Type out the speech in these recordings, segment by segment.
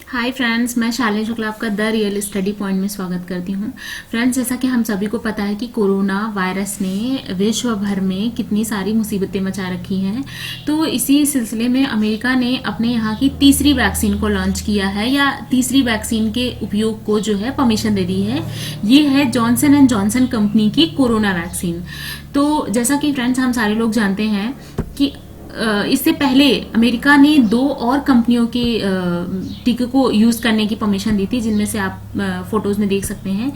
Hi friends, मैं शालिनी शुक्ला आपका the real study point में स्वागत करती हूँ। फ्रेंड्स, जैसा कि हम सभी को पता है कि कोरोना वायरस ने विश्व भर में कितनी सारी मुसीबतें मचा रखी हैं। तो इसी सिलसिले में अमेरिका ने अपने यहाँ की तीसरी वैक्सीन को लॉन्च किया है, या तीसरी वैक्सीन के उपयोग को जो है परमिशन दे दी है। ये है जॉनसन एंड जॉनसन कंपनी की कोरोना वैक्सीन। तो जैसा कि फ्रेंड्स हम सारे लोग जानते हैं कि इससे पहले अमेरिका ने दो और कंपनियों के टीके को यूज करने की परमिशन दी थी, जिनमें से आप फोटोज में देख सकते हैं।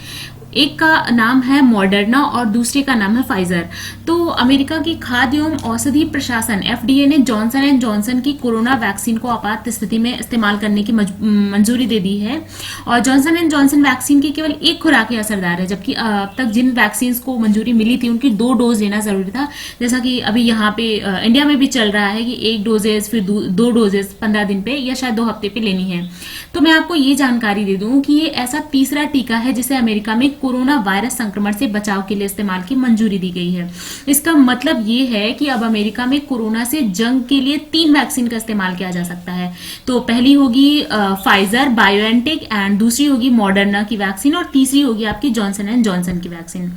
एक का नाम है मॉडर्ना और दूसरे का नाम है फाइजर। तो अमेरिका की खाद्य एवं औषधि प्रशासन FDA ने जॉनसन एंड जॉनसन की कोरोना वैक्सीन को आपात स्थिति में इस्तेमाल करने की मंजूरी दे दी है। और जॉनसन एंड जॉनसन वैक्सीन की केवल एक खुराक ही असरदार है, जबकि अब तक जिन वैक्सीन को मंजूरी मिली थी उनकी 2 डोज लेना जरूरी था। जैसा कि अभी यहाँ पे इंडिया में भी चल रहा है कि 1 डोजेज फिर 2 डोजेज 15 दिन पे या शायद 2 हफ्ते पे लेनी है। तो मैं आपको ये जानकारी दे दूं कि ये ऐसा तीसरा टीका है जिसे अमेरिका में कोरोना वायरस संक्रमण से बचाव के लिए इस्तेमाल की मंजूरी दी गई है। इसका मतलब ये है कि अब अमेरिका में कोरोना से जंग के लिए 3 वैक्सीन का इस्तेमाल किया जा सकता है। तो पहली होगी फाइजर बायोएनटेक एंड दूसरी होगी मॉडर्ना की वैक्सीन और तीसरी होगी आपकी जॉनसन एंड जॉनसन की वैक्सीन।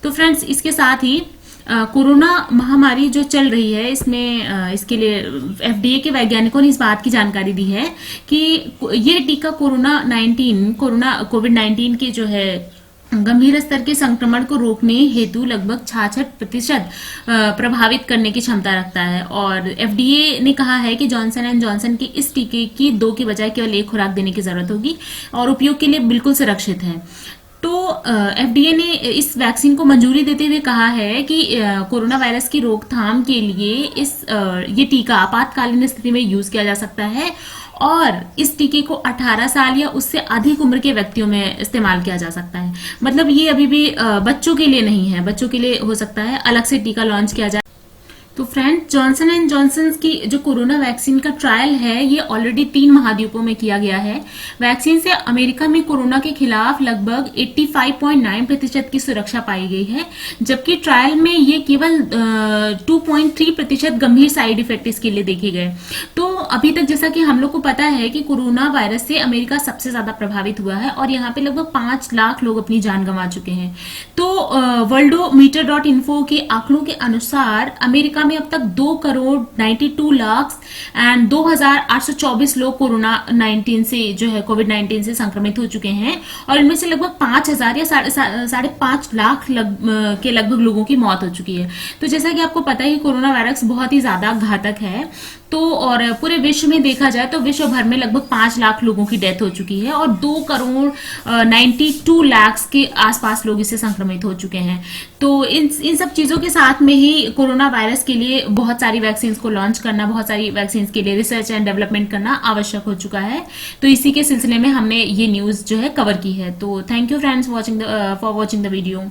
तो फ्रेंड्स, इसके साथ ही कोरोना महामारी जो चल रही है इसके लिए FDA के वैज्ञानिकों ने इस बात की जानकारी दी है कि ये टीका कोविड-19 के जो है गंभीर स्तर के संक्रमण को रोकने हेतु लगभग 66% प्रभावित करने की क्षमता रखता है। और FDA ने कहा है कि जॉनसन एंड जॉनसन के इस टीके की 2 के बजाय केवल 1 खुराक देने की जरूरत होगी और उपयोग के लिए बिल्कुल सुरक्षित है। तो FDA ने इस वैक्सीन को मंजूरी देते हुए कहा है कि कोरोना वायरस की रोकथाम के लिए ये टीका आपातकालीन स्थिति में यूज किया जा सकता है और इस टीके को 18 साल या उससे अधिक उम्र के व्यक्तियों में इस्तेमाल किया जा सकता है। मतलब ये अभी भी बच्चों के लिए नहीं है, बच्चों के लिए हो सकता है अलग से टीका लॉन्च किया जाए। तो फ्रेंड, जॉनसन एंड जॉनसन की जो कोरोना वैक्सीन का ट्रायल है ये ऑलरेडी 3 महाद्वीपों में किया गया है। वैक्सीन से अमेरिका में कोरोना के खिलाफ लगभग 85.9% की सुरक्षा पाई गई है, जबकि ट्रायल में ये केवल 2.3% गंभीर साइड इफेक्ट इसके लिए देखे गए। तो अभी तक जैसा कि हम लोग को पता है कि कोरोना वायरस से अमेरिका सबसे ज्यादा प्रभावित हुआ है और यहाँ पे लगभग 5 लाख लोग अपनी जान गंवा चुके हैं। तो worldometer.info के आंकड़ों के अनुसार अमेरिका में अब तक 2,92 लाख एंड 2,824 लोग कोरोना 19 से जो है कोविड-19 से संक्रमित हो चुके हैं और इनमें से लगभग 5,000 या 5.5 लाख के लगभग लोगों की मौत हो चुकी है। तो जैसा कि आपको पता है कि कोरोना वायरस बहुत ही ज्यादा घातक है। तो और पूरे विश्व में देखा जाए तो विश्व भर में लगभग 5 लाख लोगों की डेथ हो चुकी है और 2,92 लाख के आसपास लोग इससे संक्रमित हो चुके हैं। तो इन सब चीजों के साथ में ही कोरोना वायरस के लिए बहुत सारी वैक्सीन को लॉन्च करना, बहुत सारी वैक्सीन के लिए रिसर्च एंड डेवलपमेंट करना आवश्यक हो चुका है। तो इसी के सिलसिले में हमने ये न्यूज जो है कवर की है। तो thank you friends for watching the video.